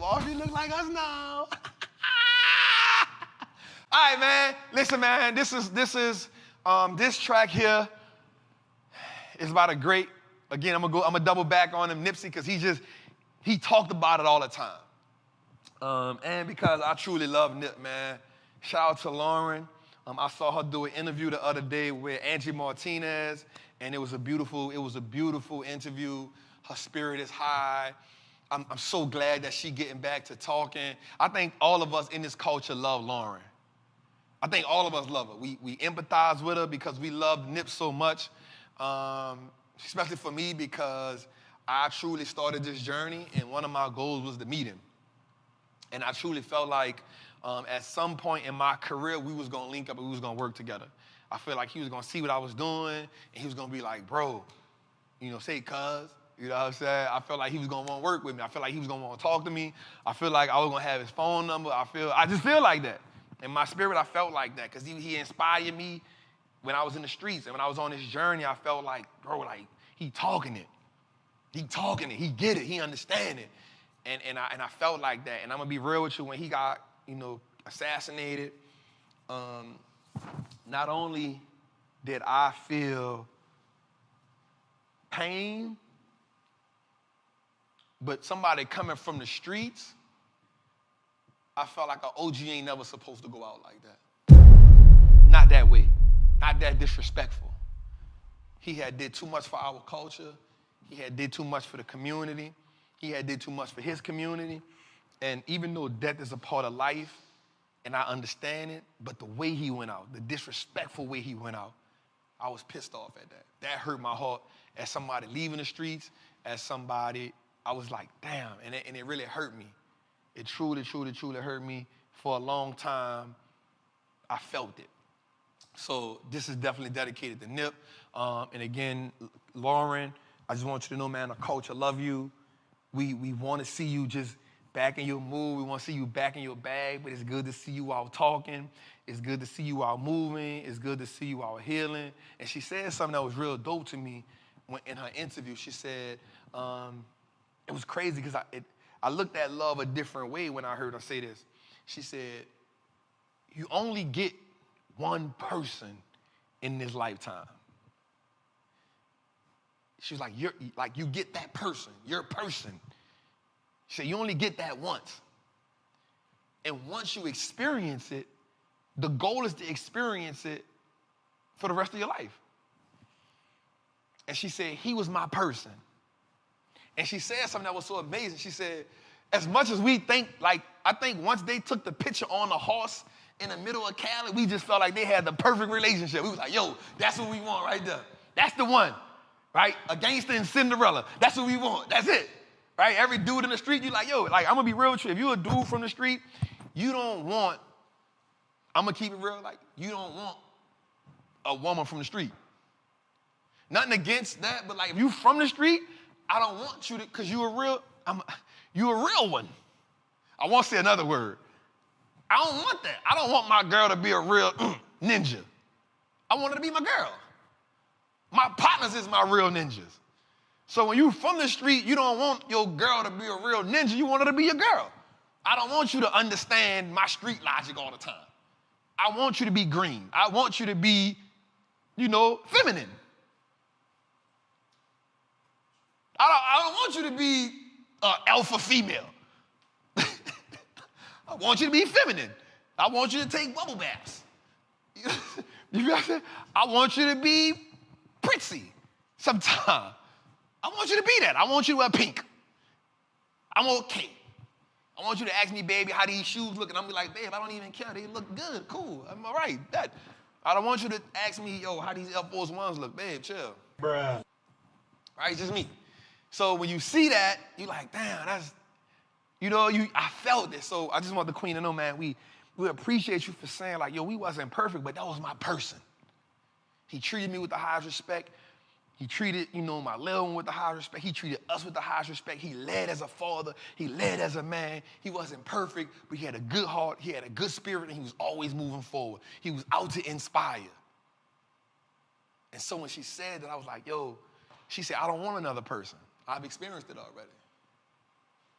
Wallstreet look like us now. All right, man. Listen, man. This track here is about a great. Again, I'm gonna double back on him, Nipsey, because he talked about it all the time. And because I truly love Nip, man. Shout out to Lauren. I saw her do an interview the other day with Angie Martinez, and it was a beautiful interview. Her spirit is high. I'm so glad that she getting back to talking. I think all of us in this culture love Lauren. I think all of us love her. We empathize with her because we love Nip so much, especially for me because I truly started this journey, and one of my goals was to meet him. And I truly felt like at some point in my career, we was going to link up and we was going to work together. I feel like he was going to see what I was doing, and he was going to be like, bro, say cuz. You know what I'm saying? I felt like he was going to want to work with me. I feel like he was going to want to talk to me. I feel like I was going to have his phone number. I just feel like that. In my spirit, I felt like that because he inspired me when I was in the streets. And when I was on this journey, I felt like, bro, like, he talking it. He talking it. He get it. He understand it. And I felt like that. And I'm going to be real with you. When he got, assassinated, not only did I feel pain, but somebody coming from the streets, I felt like an OG ain't never supposed to go out like that. Not that way. Not that disrespectful. He had did too much for our culture. He had did too much for the community. He had did too much for his community. And even though death is a part of life, and I understand it, but the way he went out, the disrespectful way he went out, I was pissed off at that. That hurt my heart as somebody leaving the streets, as somebody, I was like, damn, and it really hurt me. It truly, truly, truly hurt me. For a long time, I felt it. So this is definitely dedicated to Nip. And again, Lauren, I just want you to know, man, the culture love you. We want to see you just back in your mood. We want to see you back in your bag, but it's good to see you out talking. It's good to see you out moving. It's good to see you out healing. And she said something that was real dope to me in her interview. She said, it was crazy because I looked at love a different way when I heard her say this. She said, you only get one person in this lifetime. She was like, you get that person, your person. She said, you only get that once. And once you experience it, the goal is to experience it for the rest of your life. And she said, he was my person. And she said something that was so amazing. She said, as much as we think, I think once they took the picture on the horse in the middle of Cali, we just felt like they had the perfect relationship. We was like, yo, that's what we want right there. That's the one, right? A gangster and Cinderella. That's what we want. That's it, right? Every dude in the street, you like, yo, I'm going to be real with you. If you're a dude from the street, you don't want, I'm going to keep it real, you don't want a woman from the street. Nothing against that, but if you from the street, I don't want you to, because you a real one. I won't say another word. I don't want that. I don't want my girl to be a real ninja. I want her to be my girl. My partners is my real ninjas. So when you from the street, you don't want your girl to be a real ninja. You want her to be your girl. I don't want you to understand my street logic all the time. I want you to be green. I want you to be, feminine. I don't want you to be alpha female. I want you to be feminine. I want you to take bubble baths. You know what I'm saying? I want you to be prissy sometime. I want you to be that. I want you to wear pink. I'm okay. I want you to ask me, baby, how these shoes look, and I'm be like, babe, I don't even care. They look good, cool. I'm all right. I don't want you to ask me, yo, how these Air Force Ones look, babe, chill. Bruh. Right, it's just me. So when you see that, you're like, damn, that's, I felt it. So I just want the queen to know, man, we appreciate you for saying, we wasn't perfect, but that was my person. He treated me with the highest respect. He treated, my little one with the highest respect. He treated us with the highest respect. He led as a father. He led as a man. He wasn't perfect, but he had a good heart. He had a good spirit, and he was always moving forward. He was out to inspire. And so when she said that, I was like, yo, she said, I don't want another person. I've experienced it already.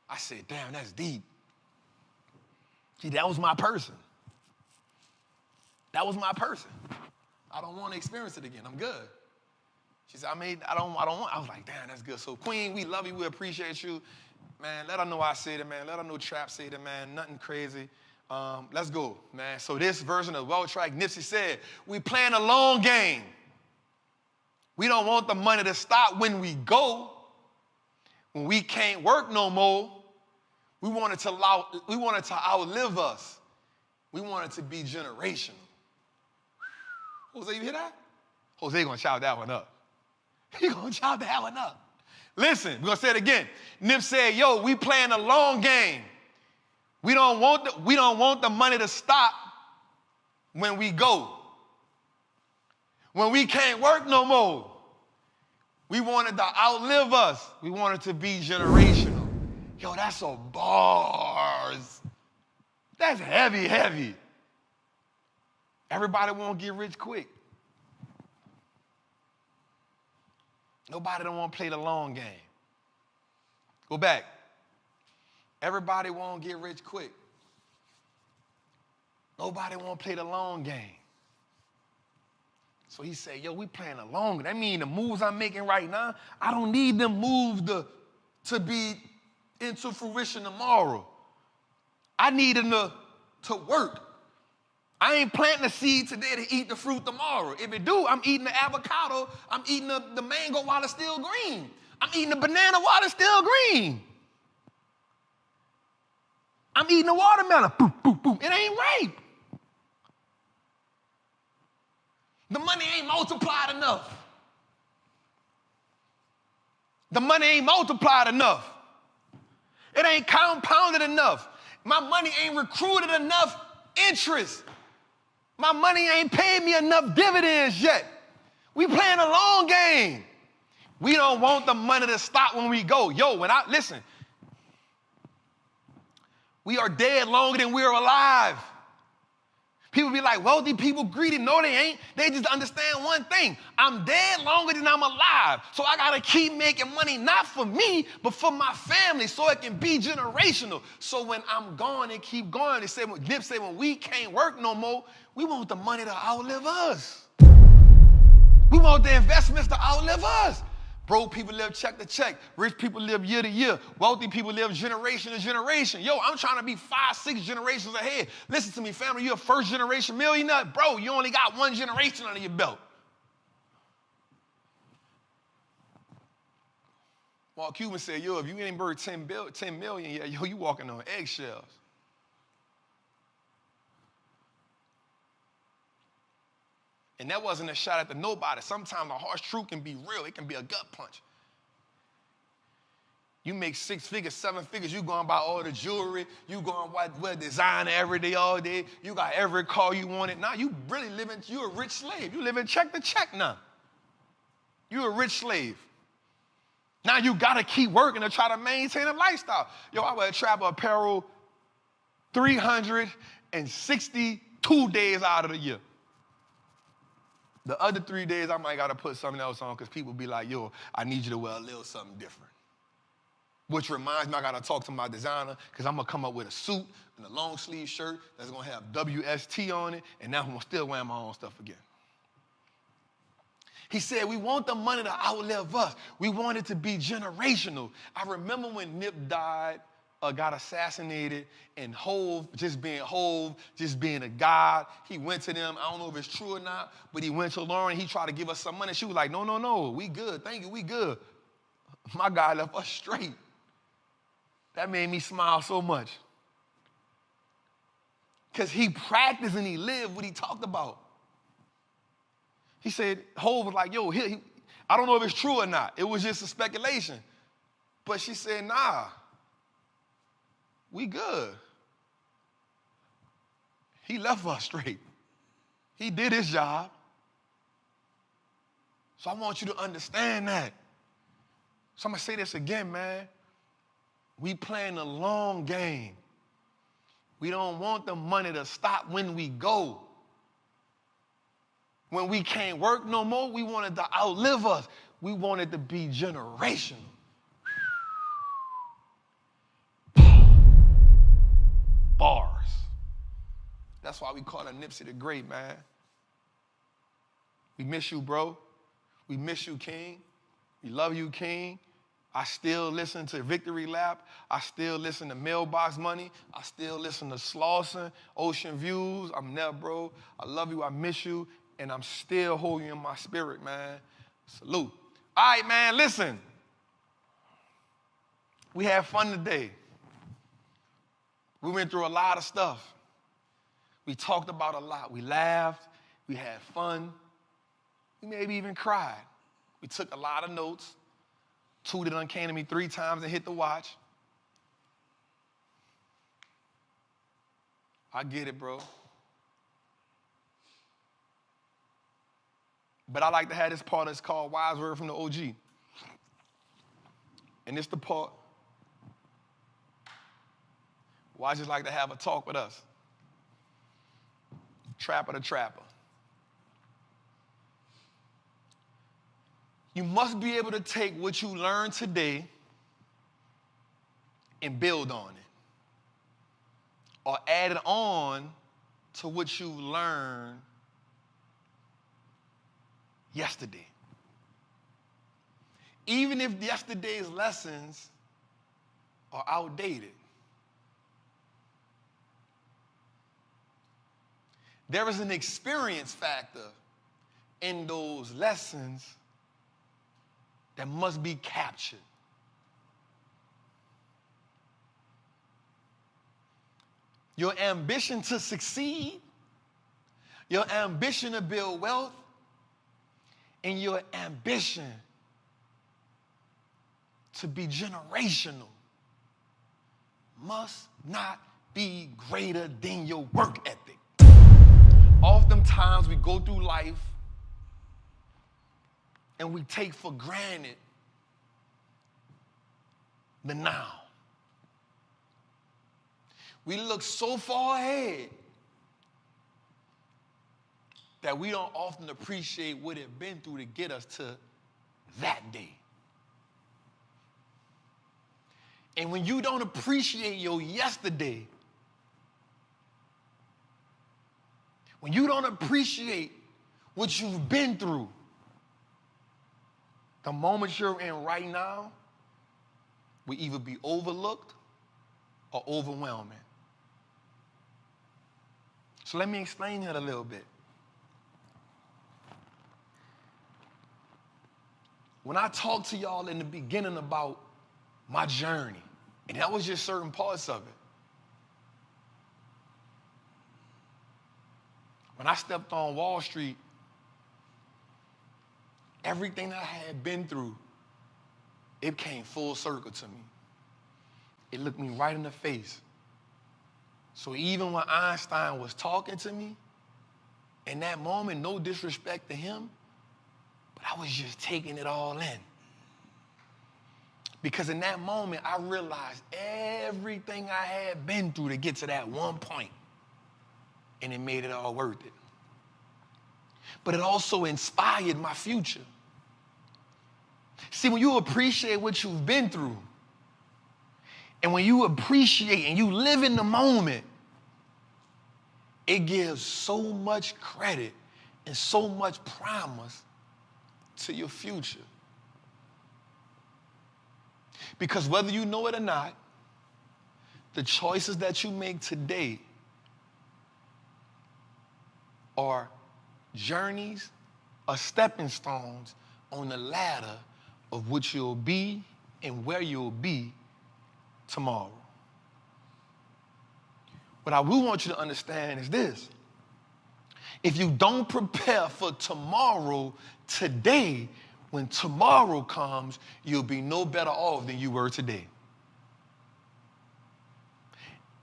I said, damn, that's deep. See, that was my person. That was my person. I don't want to experience it again. I'm good. She said, I don't want. I was like, damn, that's good. So, Queen, we love you. We appreciate you. Man, let her know I said it, man. Let her know Trap said it, man. Nothing crazy. Let's go, man. So this version of Well Track, Nipsey said, we playing a long game. We don't want the money to stop when we go. When we can't work no more, we want it to outlive us. We want it to be generational. Jose, you hear that? Jose gonna chop that one up. He gonna chop that one up. Listen, we're gonna say it again. Nip said, yo, we playing a long game. We don't want the money to stop when we go. When we can't work no more. We want it to outlive us. We want it to be generational. Yo, that's a bars. That's heavy, heavy. Everybody won't get rich quick. Nobody don't want to play the long game. Go back. Everybody won't get rich quick. Nobody want to play the long game. So he said, yo, we playing a long game. That means the moves I'm making right now, I don't need them moves to be into fruition tomorrow. I need them to work. I ain't planting a seed today to eat the fruit tomorrow. If it do, I'm eating the avocado. I'm eating the mango while it's still green. I'm eating the banana while it's still green. I'm eating the watermelon. Boop, boop, boop. It ain't ripe. The money ain't multiplied enough. The money ain't multiplied enough. It ain't compounded enough. My money ain't recruited enough interest. My money ain't paid me enough dividends yet. We playing a long game. We don't want the money to stop when we go. Yo, listen, we are dead longer than we're alive. People be like, wealthy people greedy. No, they ain't. They just understand one thing. I'm dead longer than I'm alive. So I got to keep making money, not for me, but for my family, so it can be generational. So when I'm gone and keep going, Nip said, when we can't work no more, we want the money to outlive us. We want the investments to outlive us. Broke people live check to check. Rich people live year to year. Wealthy people live generation to generation. Yo, I'm trying to be 5, 6 generations ahead. Listen to me, family. You're a first generation millionaire. Bro, you only got 1 generation under your belt. Mark Cuban said, yo, if you ain't worth 10 million yet, yo, you walking on eggshells. And that wasn't a shot at the nobody. Sometimes the harsh truth can be real. It can be a gut punch. You make 6 figures, 7 figures. You going buy all the jewelry. You going wear designer every day, all day. You got every car you wanted. Now you really you're a rich slave. You living check to check now. You're a rich slave. Now you got to keep working to try to maintain a lifestyle. Yo, I wear travel apparel 362 days out of the year. The other 3 days, I might got to put something else on because people be like, yo, I need you to wear a little something different. Which reminds me, I got to talk to my designer because I'm going to come up with a suit and a long sleeve shirt that's going to have WST on it, and now I'm still wearing my own stuff again. He said, we want the money to outlive us. We want it to be generational. I remember when Nip died, got assassinated, and Hov, just being a god, he went to them. I don't know if it's true or not, but he went to Lauren. He tried to give us some money. She was like, no, we good. Thank you, we good. My God left us straight. That made me smile so much. Because he practiced and he lived what he talked about. He said, Hov was like, yo, I don't know if it's true or not. It was just a speculation. But she said, nah. We good. He left us straight. He did his job. So I want you to understand that. So I'm going to say this again, man. We playing a long game. We don't want the money to stop when we go. When we can't work no more, we want it to outlive us. We want it to be generational. Bars. That's why we call him Nipsey the Great, man. We miss you, bro. We miss you, King. We love you, King. I still listen to Victory Lap. I still listen to Mailbox Money. I still listen to Slauson, Ocean Views. I'm there, bro. I love you. I miss you. And I'm still holding you in my spirit, man. Salute. All right, man, listen. We had fun today. We went through a lot of stuff. We talked about a lot. We laughed. We had fun. We maybe even cried. We took a lot of notes. Tooted uncanny me 3 times and hit the watch. I get it, bro. But I like to have this part that's called Wise Word from the OG. And it's the part where I just like to have a talk with us. Trapper the Trapper. You must be able to take what you learned today and build on it, or add it on to what you learned yesterday. Even if yesterday's lessons are outdated, there is an experience factor in those lessons that must be captured. Your ambition to succeed, your ambition to build wealth, and your ambition to be generational must not be greater than your work ethic. Oftentimes we go through life and we take for granted the now. We look so far ahead that we don't often appreciate what it's been through to get us to that day. And when you don't appreciate your yesterday, when you don't appreciate what you've been through, the moment you're in right now will either be overlooked or overwhelming. So let me explain that a little bit. When I talked to y'all in the beginning about my journey, and that was just certain parts of it. When I stepped on Wallstreet, everything I had been through, it came full circle to me. It looked me right in the face. So even when Einstein was talking to me, in that moment, no disrespect to him, but I was just taking it all in. Because in that moment, I realized everything I had been through to get to that one point, and it made it all worth it. But it also inspired my future. See, when you appreciate what you've been through, and when you appreciate and you live in the moment, it gives so much credit and so much promise to your future. Because whether you know it or not, the choices that you make today are journeys or stepping stones on the ladder of what you'll be and where you'll be tomorrow. What I will want you to understand is this. If you don't prepare for tomorrow today, when tomorrow comes, you'll be no better off than you were today.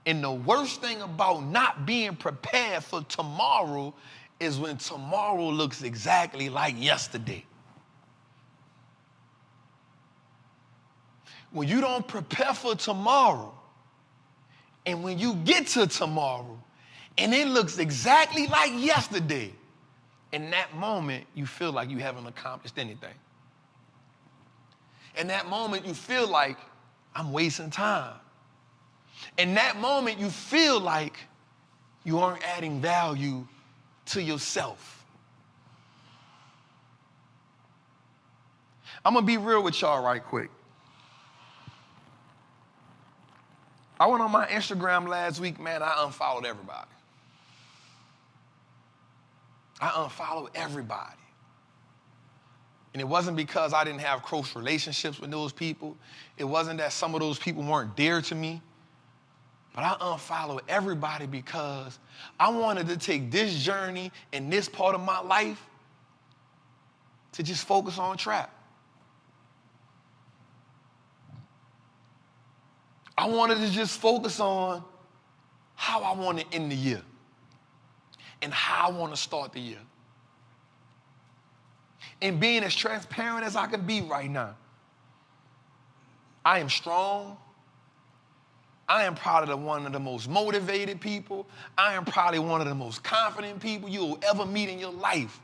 And the worst thing about not being prepared for tomorrow is when tomorrow looks exactly like yesterday. When you don't prepare for tomorrow, and when you get to tomorrow, and it looks exactly like yesterday, in that moment, you feel like you haven't accomplished anything. In that moment, you feel like I'm wasting time. In that moment, you feel like you aren't adding value to yourself. I'm going to be real with y'all right quick. I went on my Instagram last week, man, I unfollowed everybody. I unfollowed everybody. And it wasn't because I didn't have close relationships with those people. It wasn't that some of those people weren't dear to me. But I unfollowed everybody because I wanted to take this journey and this part of my life to just focus on trap. I wanted to just focus on how I want to end the year and how I want to start the year. And being as transparent as I can be right now, I am strong. I am probably one of the most motivated people. I am probably one of the most confident people you will ever meet in your life.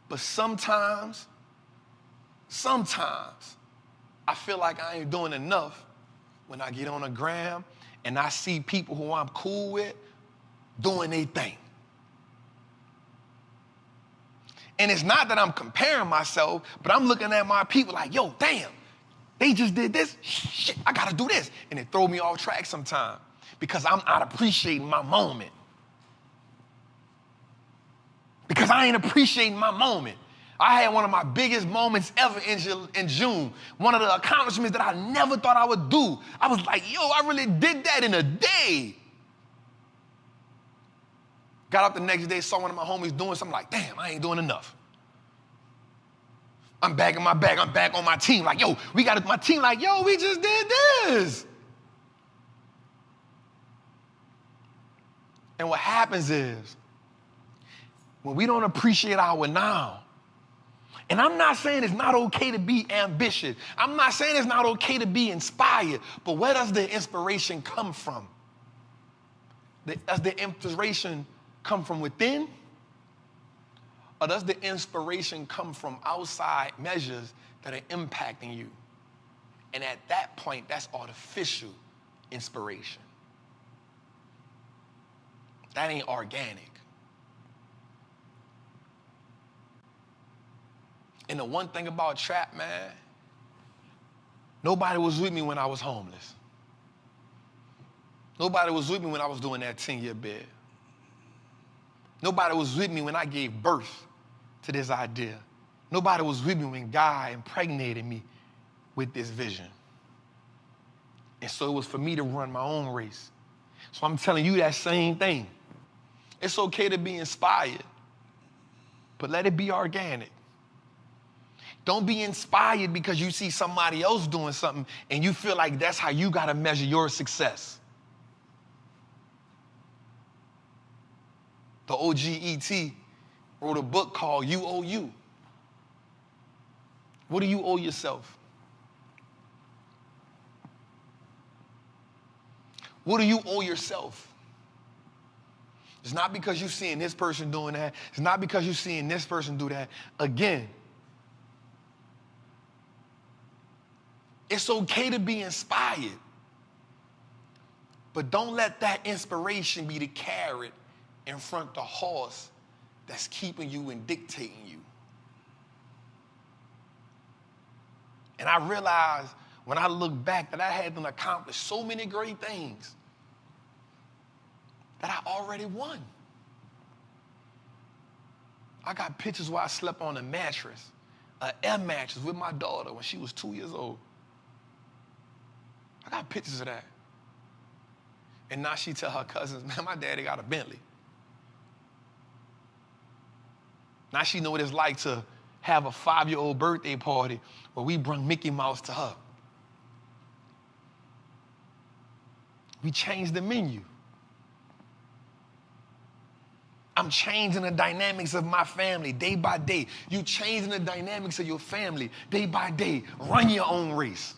But sometimes, I feel like I ain't doing enough when I get on the gram and I see people who I'm cool with doing their thing. And it's not that I'm comparing myself, but I'm looking at my people like, yo, damn, they just did this. Shit, I got to do this. And it throws me off track sometimes because I'm not appreciating my moment. Because I ain't appreciating my moment. I had one of my biggest moments ever in June. One of the accomplishments that I never thought I would do. I was like, yo, I really did that in a day. Got up the next day, saw one of my homies doing something like, damn, I ain't doing enough. I'm back in my bag. I'm back on my team. Like, yo, we got my team like, yo, we just did this. And what happens is, when we don't appreciate our now, and I'm not saying it's not okay to be ambitious. I'm not saying it's not okay to be inspired, but where does the inspiration come from? Does the inspiration come from within? Or does the inspiration come from outside measures that are impacting you? And at that point, that's artificial inspiration. That ain't organic. And the one thing about trap, man, nobody was with me when I was homeless. Nobody was with me when I was doing that 10-year bid. Nobody was with me when I gave birth to this idea. Nobody was with me when God impregnated me with this vision. And so it was for me to run my own race. So I'm telling you that same thing. It's okay to be inspired, but let it be organic. Don't be inspired because you see somebody else doing something and you feel like that's how you got to measure your success. The OGET wrote a book called You Owe You. What do you owe yourself? What do you owe yourself? It's not because you're seeing this person doing that. It's not because you're seeing this person do that. Again, it's okay to be inspired, but don't let that inspiration be the carrot in front of the horse that's keeping you and dictating you. And I realized when I look back that I had accomplished so many great things that I already won. I got pictures where I slept on a mattress, an air mattress with my daughter when she was 2 years old. I got pictures of that. And now she tell her cousins, man, my daddy got a Bentley. Now she know what it's like to have a 5-year-old birthday party where we bring Mickey Mouse to her. We changed the menu. I'm changing the dynamics of my family day by day. You changing the dynamics of your family day by day. Run your own race.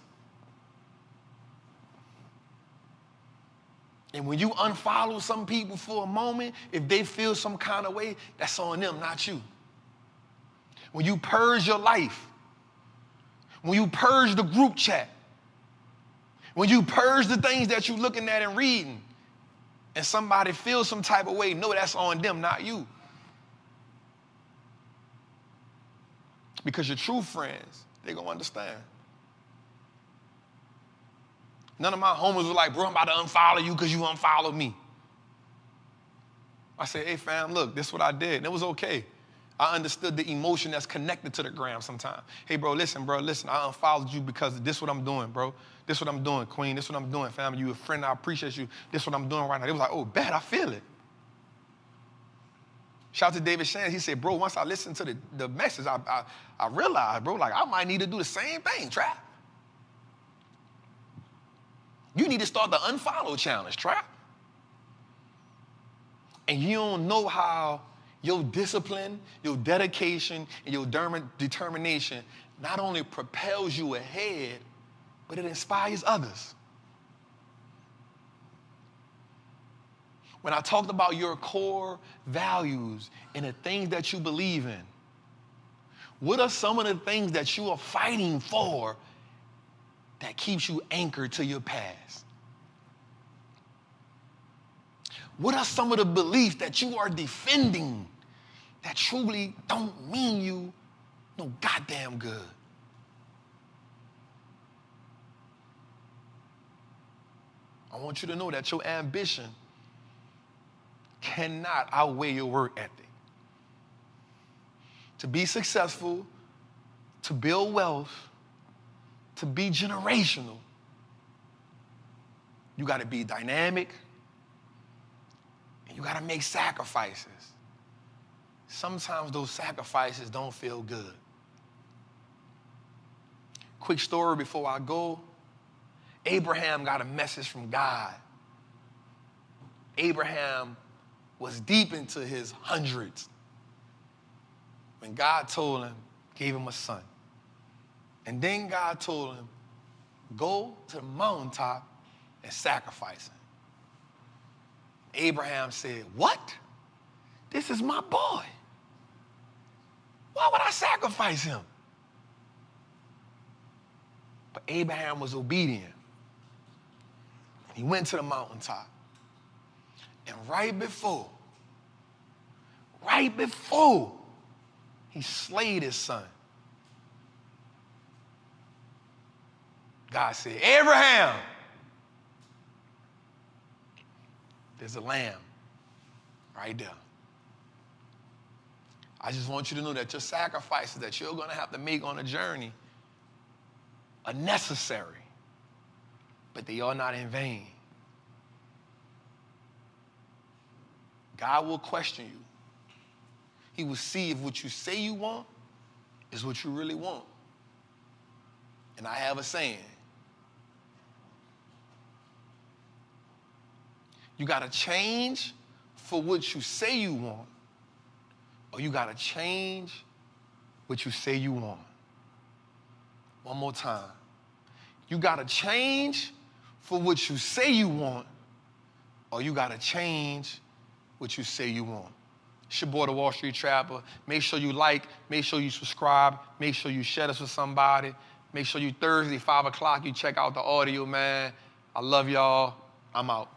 And when you unfollow some people for a moment, if they feel some kind of way, that's on them, not you. When you purge your life, when you purge the group chat, when you purge the things that you're looking at and reading, and somebody feels some type of way, know that's on them, not you. Because your true friends, they're going to understand. None of my homies were like, bro, I'm about to unfollow you because you unfollowed me. I said, hey, fam, look, this is what I did. And it was okay. I understood the emotion that's connected to the gram sometimes. Hey, bro, listen, I unfollowed you because this is what I'm doing, bro. This is what I'm doing, queen. This is what I'm doing, fam. You a friend, I appreciate you. This is what I'm doing right now. They was like, oh, bad, I feel it. Shout out to David Shands. He said, bro, once I listened to the message, I realized, bro, like I might need to do the same thing, Trap. You need to start the unfollow challenge, Trap. And you don't know how your discipline, your dedication, and your determination not only propels you ahead, but it inspires others. When I talked about your core values and the things that you believe in, what are some of the things that you are fighting for that keeps you anchored to your past? What are some of the beliefs that you are defending that truly don't mean you no goddamn good? I want you to know that your ambition cannot outweigh your work ethic. To be successful, to build wealth, to be generational, you got to be dynamic, and you got to make sacrifices. Sometimes those sacrifices don't feel good. Quick story before I go. Abraham got a message from God. Abraham was deep into his hundreds when God told him, gave him a son. And then God told him, go to the mountaintop and sacrifice him. Abraham said, what? This is my boy. Why would I sacrifice him? But Abraham was obedient. He went to the mountaintop. And right before he slayed his son, God said, Abraham, there's a lamb right there. I just want you to know that your sacrifices that you're going to have to make on a journey are necessary, but they are not in vain. God will question you. He will see if what you say you want is what you really want. And I have a saying. You got to change for what you say you want, or you got to change what you say you want. One more time. You got to change for what you say you want, or you got to change what you say you want. It's your boy, the Wall Street Trapper. Make sure you like, make sure you subscribe, make sure you share this with somebody. Make sure you Thursday, 5 o'clock, you check out the audio, man. I love y'all. I'm out.